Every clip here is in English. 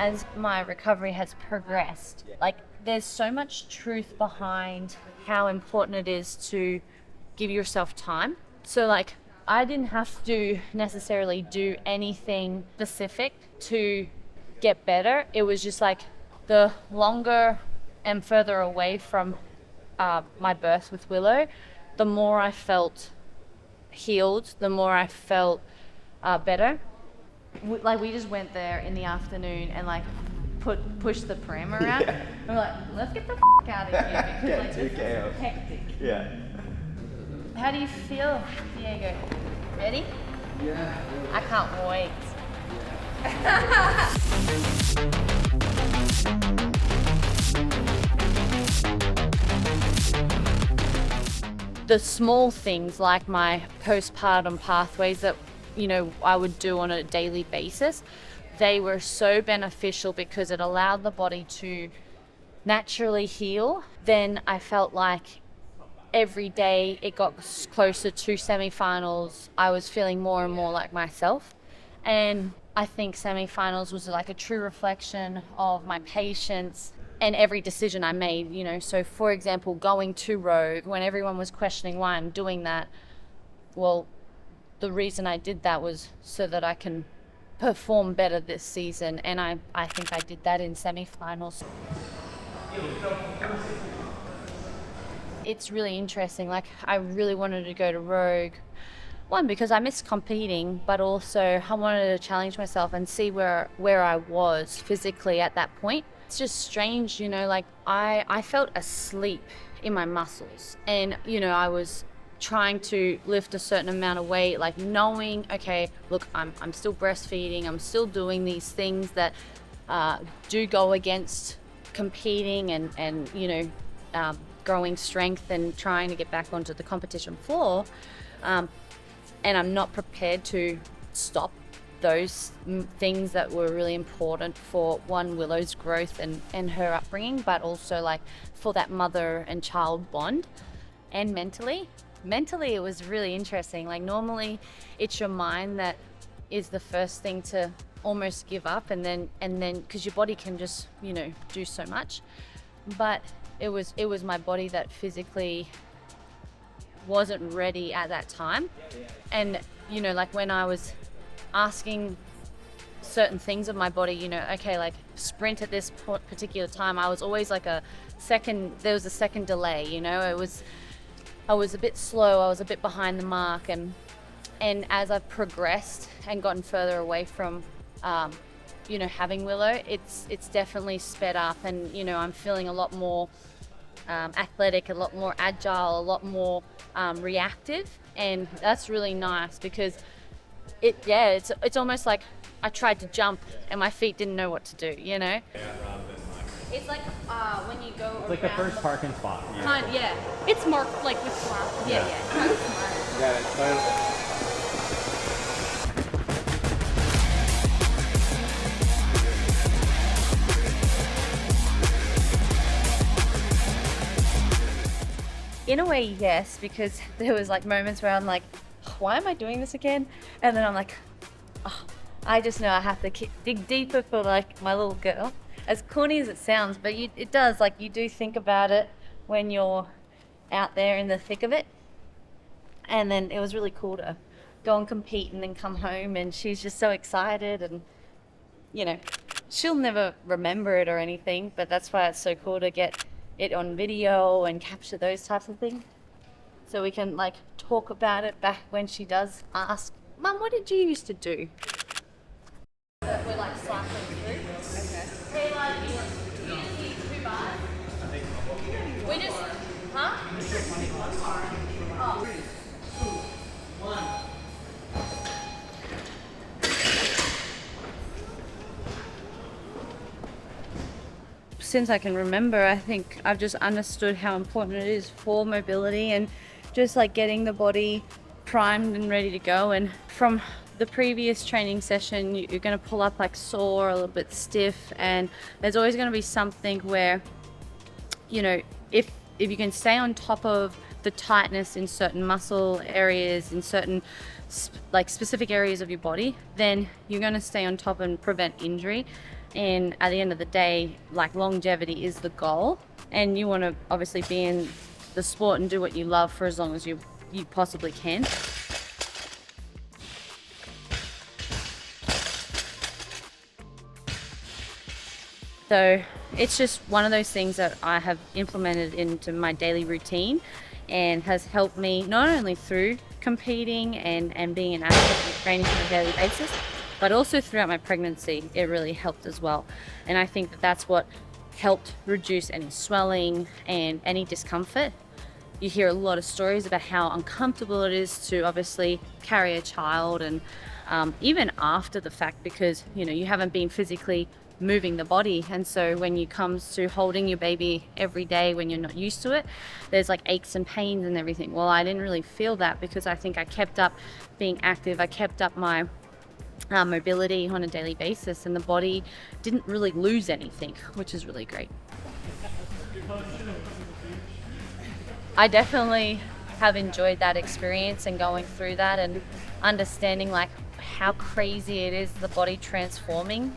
as my recovery has progressed, like there's so much truth behind how important it is to give yourself time. So like I didn't have to necessarily do anything specific to get better. It was just like the longer and further away from my birth with Willow, the more I felt healed, the more I felt better. We just went there in the afternoon and like pushed the pram around. Yeah. And we're like, let's get the out of here because like this is hectic. Yeah. How do you feel, Diego? Ready? Yeah. I can't wait. The small things like my postpartum pathways that, you know, I would do on a daily basis, they were so beneficial because it allowed the body to naturally heal. Then I felt like every day it got closer to semifinals, I was feeling more and more like myself. And I think semifinals was like a true reflection of my patience and every decision I made, you know. So for example, going to Rogue, when everyone was questioning why I'm doing that, well, the reason I did that was so that I can perform better this season. And I think I did that in semifinals. It's really interesting. Like I really wanted to go to Rogue. One, because I miss competing, but also I wanted to challenge myself and see where I was physically at that point. It's just strange, you know, like I felt asleep in my muscles and, you know, I was trying to lift a certain amount of weight, like knowing, okay, look, I'm still breastfeeding, I'm still doing these things that do go against competing and you know, growing strength and trying to get back onto the competition floor. And I'm not prepared to stop those things that were really important for one, Willow's growth and her upbringing, but also like for that mother and child bond. And mentally it was really interesting. Like normally it's your mind that is the first thing to almost give up, and then because your body can just, you know, do so much, but it was my body that physically wasn't ready at that time. And you know, like when I was asking certain things of my body, you know, okay, like sprint at this particular time, I was always like there was a second delay, you know. I was a bit slow, I was a bit behind the mark, and as I've progressed and gotten further away from you know, having Willow, it's definitely sped up, and you know, I'm feeling a lot more athletic, a lot more agile, a lot more reactive, and that's really nice because it's almost like I tried to jump and my feet didn't know what to do, you know. It's like when you go it's like the first parking spot. Yeah. It's marked like with smart. Yeah. Kind of smart. Yeah, it's totally. In a way, yes, because there was like moments where I'm like, why am I doing this again? And then I'm like, oh, I just know I have to dig deeper for like my little girl. As corny as it sounds, but it does, like you do think about it when you're out there in the thick of it. And then it was really cool to go and compete and then come home, and she's just so excited, and you know, she'll never remember it or anything, but that's why it's so cool to get it on video and capture those types of things, so we can like talk about it back when she does ask, Mum, what did you used to do? We're like cycling through. Okay. Hey, like, you just need 2 bars? We just, huh? Oh. 2, 1. Since I can remember, I think I've just understood how important it is for mobility and just like getting the body primed and ready to go. And from the previous training session, you're going to pull up like sore, a little bit stiff, and there's always going to be something where, you know, if you can stay on top of the tightness in certain muscle areas, in certain like specific areas of your body, then you're going to stay on top and prevent injury. And at the end of the day, like, longevity is the goal, and you want to obviously be in the sport and do what you love for as long as you possibly can. So it's just one of those things that I have implemented into my daily routine and has helped me not only through competing and being an athlete and training on a daily basis, but also throughout my pregnancy. It really helped as well. And I think that that's what helped reduce any swelling and any discomfort. You hear a lot of stories about how uncomfortable it is to obviously carry a child, and even after the fact, because you haven't been physically moving the body. And so when you comes to holding your baby every day, when you're not used to it, there's like aches and pains and everything. Well, I didn't really feel that because I think I kept up being active. I kept up my mobility on a daily basis, and the body didn't really lose anything, which is really great. I definitely have enjoyed that experience and going through that and understanding like how crazy it is, the body transforming.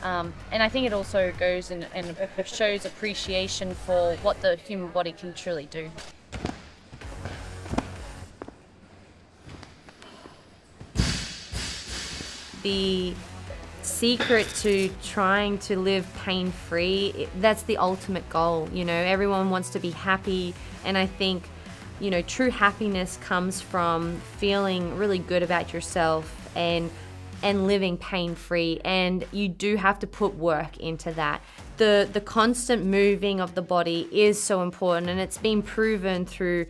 And I think it also goes and shows appreciation for what the human body can truly do. The secret to trying to live pain-free, that's the ultimate goal. Everyone wants to be happy, and I think true happiness comes from feeling really good about yourself and living pain-free, and you do have to put work into that. The constant moving of the body is so important, and it's been proven through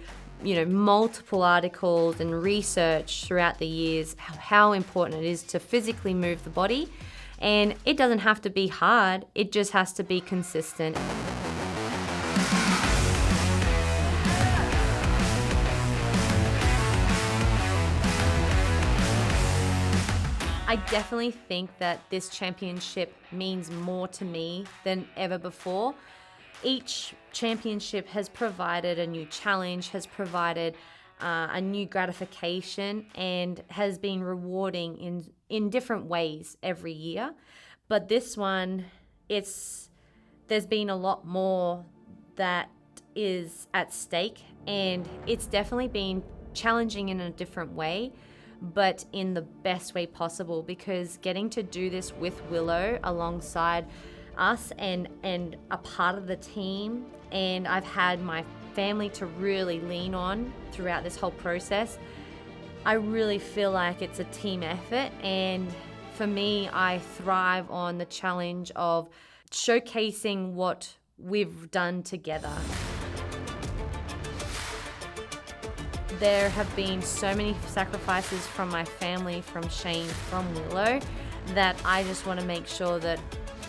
multiple articles and research throughout the years how important it is to physically move the body. And it doesn't have to be hard, it just has to be consistent. I definitely think that this championship means more to me than ever before. Each championship has provided a new challenge, has provided a new gratification, and has been rewarding in different ways every year. But this one, there's been a lot more that is at stake, and it's definitely been challenging in a different way, but in the best way possible, because getting to do this with Willow alongside us and a part of the team, and I've had my family to really lean on throughout this whole process. I really feel like it's a team effort, and for me, I thrive on the challenge of showcasing what we've done together. There have been so many sacrifices from my family, from Shane, from Willow, that I just want to make sure that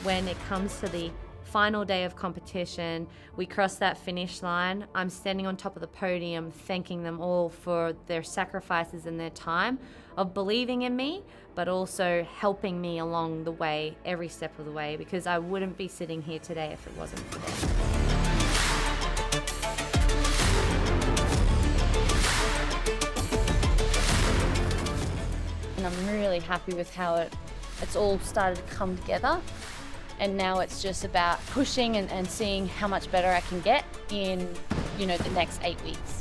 when it comes to the final day of competition, we cross that finish line, I'm standing on top of the podium thanking them all for their sacrifices and their time of believing in me, but also helping me along the way, every step of the way, because I wouldn't be sitting here today if it wasn't for them. And I'm really happy with how it's all started to come together. And now it's just about pushing and seeing how much better I can get in, the next 8 weeks.